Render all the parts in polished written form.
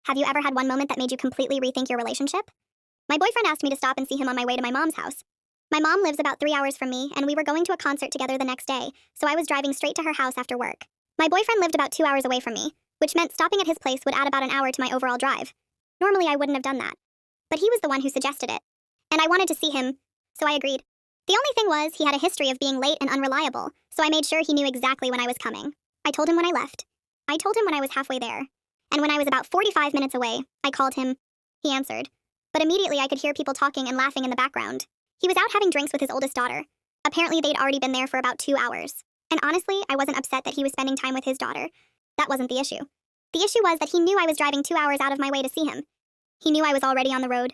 Have you ever had one moment that made you completely rethink your relationship? My boyfriend asked me to stop and see him on my way to my mom's house. My mom lives about 3 hours from me, and we were going to a concert together the next day, so I was driving straight to her house after work. My boyfriend lived about 2 hours away from me, which meant stopping at his place would add about an hour to my overall drive. Normally, I wouldn't have done that. But he was the one who suggested it. And I wanted to see him, so I agreed. The only thing was, he had a history of being late and unreliable, so I made sure he knew exactly when I was coming. I told him when I left. I told him when I was halfway there. And when I was about 45 minutes away, I called him. He answered. But immediately I could hear people talking and laughing in the background. He was out having drinks with his oldest daughter. Apparently they'd already been there for about 2 hours. And honestly, I wasn't upset that he was spending time with his daughter. That wasn't the issue. The issue was that he knew I was driving 2 hours out of my way to see him. He knew I was already on the road.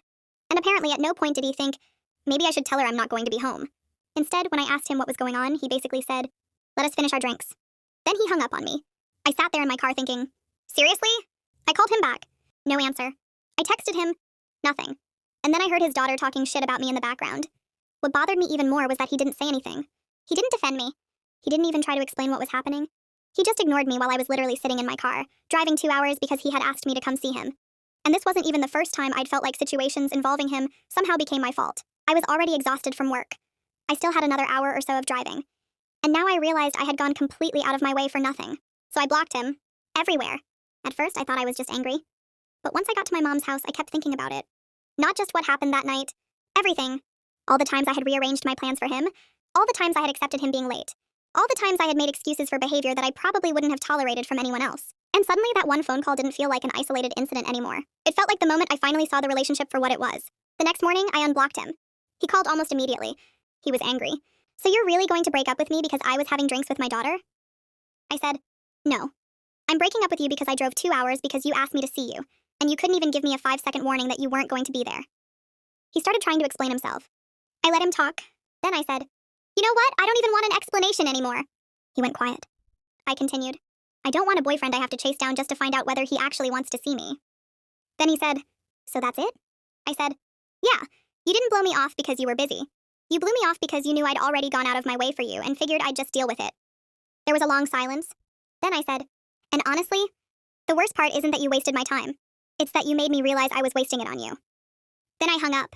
And apparently at no point did he think, maybe I should tell her I'm not going to be home. Instead, when I asked him what was going on, he basically said, let us finish our drinks. Then he hung up on me. I sat there in my car thinking, seriously? I called him back. No answer. I texted him. Nothing. And then I heard his daughter talking shit about me in the background. What bothered me even more was that he didn't say anything. He didn't defend me. He didn't even try to explain what was happening. He just ignored me while I was literally sitting in my car, driving 2 hours because he had asked me to come see him. And this wasn't even the first time I'd felt like situations involving him somehow became my fault. I was already exhausted from work. I still had another hour or so of driving. And now I realized I had gone completely out of my way for nothing. So I blocked him. Everywhere. At first, I thought I was just angry. But once I got to my mom's house, I kept thinking about it. Not just what happened that night. Everything. All the times I had rearranged my plans for him. All the times I had accepted him being late. All the times I had made excuses for behavior that I probably wouldn't have tolerated from anyone else. And suddenly that one phone call didn't feel like an isolated incident anymore. It felt like the moment I finally saw the relationship for what it was. The next morning, I unblocked him. He called almost immediately. He was angry. So you're really going to break up with me because I was having drinks with my daughter? I said, no. I'm breaking up with you because I drove 2 hours because you asked me to see you, and you couldn't even give me a 5-second warning that you weren't going to be there. He started trying to explain himself. I let him talk. Then I said, you know what? I don't even want an explanation anymore. He went quiet. I continued. I don't want a boyfriend I have to chase down just to find out whether he actually wants to see me. Then he said, so that's it? I said, yeah, you didn't blow me off because you were busy. You blew me off because you knew I'd already gone out of my way for you and figured I'd just deal with it. There was a long silence. Then I said, and honestly, the worst part isn't that you wasted my time. It's that you made me realize I was wasting it on you. Then I hung up.